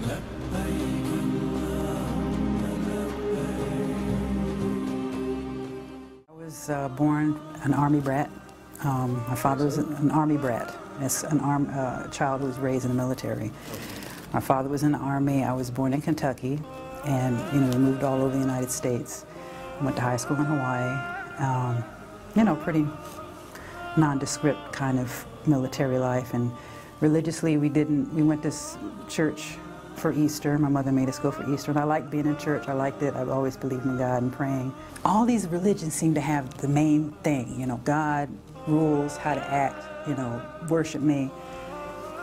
I was born an Army brat. My father was an Army brat. It's a child who was raised in the military. My father was in the Army. I was born in Kentucky, and we moved all over the United States. Went to high school in Hawaii. Pretty nondescript kind of military life, and religiously we went to church for Easter. My mother made us go for Easter, and I liked being in church. I liked it. I've always believed in God and praying. All these religions seem to have the main thing, God rules how to act, worship me.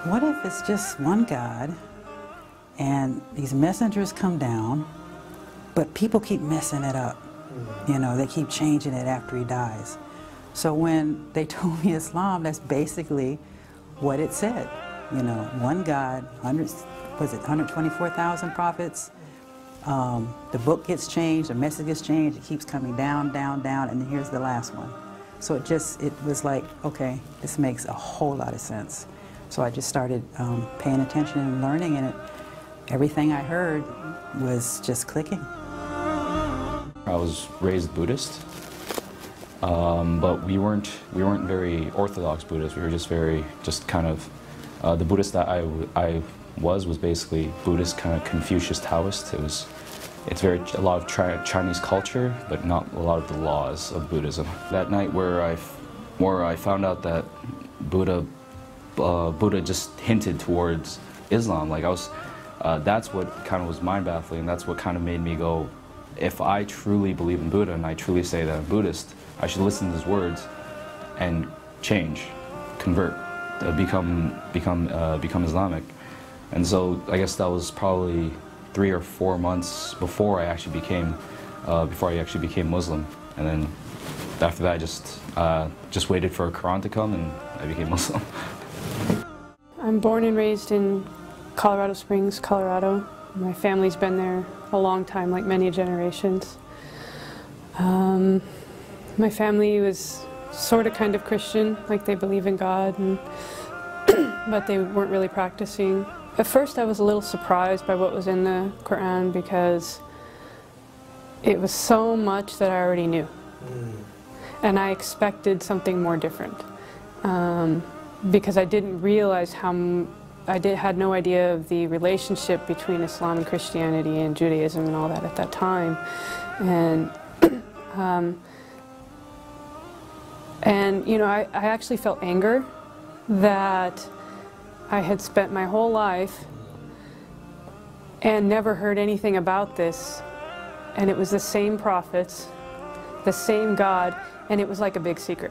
What if it's just one God, and these messengers come down, but people keep messing it up? They keep changing it after he dies. So when they told me Islam, that's basically what it said. One God, 124,000 prophets. The book gets changed, the message gets changed, it keeps coming down, down, down, and then here's the last one. So it was like, okay, this makes a whole lot of sense. So I just started paying attention and learning, and everything I heard was just clicking. I was raised Buddhist, but we weren't very orthodox Buddhists. We were just kind of the Buddhist that I was basically Buddhist, kind of Confucius Taoist. It's a lot of Chinese culture, but not a lot of the laws of Buddhism. That night where I found out that Buddha just hinted towards Islam, that's what kind of was mind-baffling. That's what kind of made me go, if I truly believe in Buddha and I truly say that I'm Buddhist, I should listen to his words and change, convert, become Islamic. And so I guess that was probably 3 or 4 months before I actually became Muslim. And then after that, I just waited for a Quran to come, and I became Muslim. I'm born and raised in Colorado Springs, Colorado. My family's been there a long time, like many generations. My family was sort of kind of Christian, like they believe in God, but they weren't really practicing. At first I was a little surprised by what was in the Quran, because it was so much that I already knew. And I expected something more different, because I didn't realize had no idea of the relationship between Islam and Christianity and Judaism and all that at that time. I actually felt anger that I had spent my whole life and never heard anything about this, and it was the same prophets, the same God, and it was like a big secret.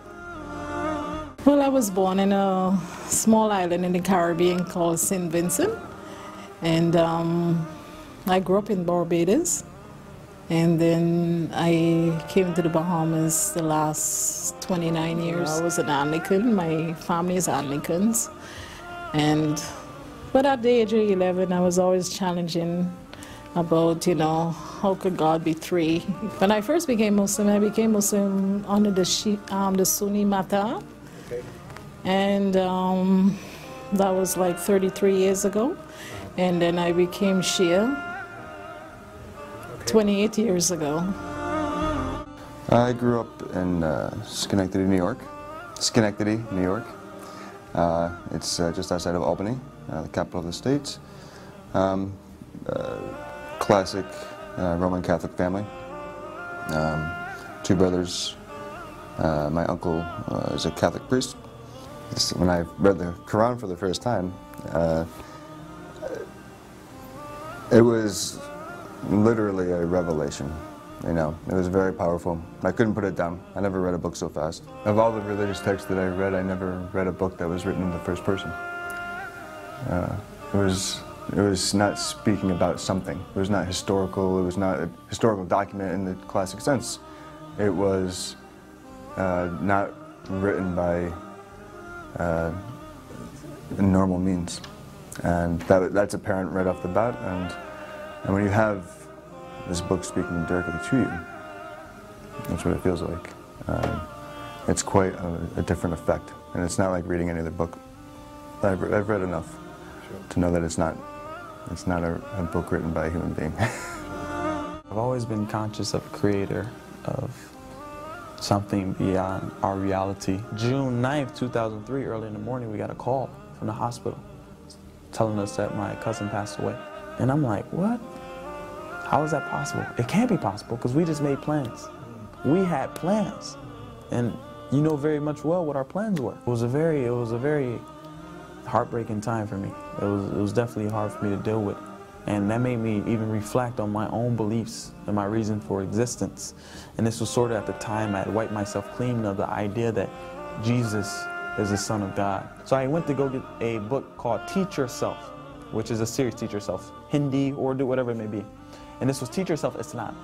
Well, I was born in a small island in the Caribbean called St. Vincent, and I grew up in Barbados, and then I came to the Bahamas the last 29 years. I was an Anglican. My family is Anglicans, but at the age of 11 I was always challenging about, how could God be three? When I first became Muslim, I became Muslim under the Sunni Mata. Okay. And that was like 33 years ago. And then I became Shia 28 years ago. I grew up in Schenectady, New York. It's just outside of Albany, the capital of the state. Classic Roman Catholic family. 2 brothers. My uncle is a Catholic priest. When I read the Quran for the first time, it was literally a revelation. It was very powerful. I couldn't put it down. I never read a book so fast. Of all the religious texts that I read, I never read a book that was written in the first person. It was not speaking about something. It was not historical. It was not a historical document in the classic sense. It was not written by normal means, and that's apparent right off the bat. And when you have this book speaking directly to you, that's what it feels like. It's quite a different effect, and it's not like reading any other book. I've read enough to know that it's not It's not a book written by a human being. I've always been conscious of a creator, of something beyond our reality. June 9th, 2003, early in the morning, we got a call from the hospital telling us that my cousin passed away. And I'm like, what? How is that possible? It can't be possible because we just made plans. We had plans. And you know very much well what our plans were. It was a very heartbreaking time for me. It was definitely hard for me to deal with. And that made me even reflect on my own beliefs and my reason for existence. And this was sort of at the time I had wiped myself clean of the idea that Jesus is the Son of God. So I went to go get a book called Teach Yourself, which is a series, Teach Yourself, Hindi, Urdu, whatever it may be. And this was Teach Yourself Islam.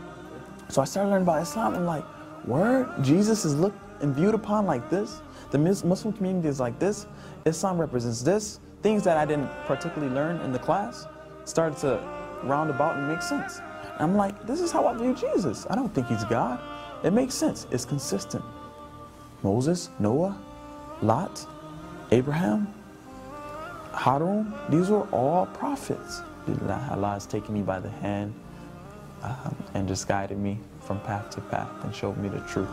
So I started learning about Islam. I'm like, word, Jesus is looked and viewed upon like this. The Muslim community is like this. Islam represents this. Things that I didn't particularly learn in the class started to round about and make sense. And I'm like, this is how I view Jesus. I don't think he's God. It makes sense. It's consistent. Moses, Noah, Lot, Abraham, Harun, these were all prophets. Allah has taken me by the hand and just guided me from path to path and showed me the truth.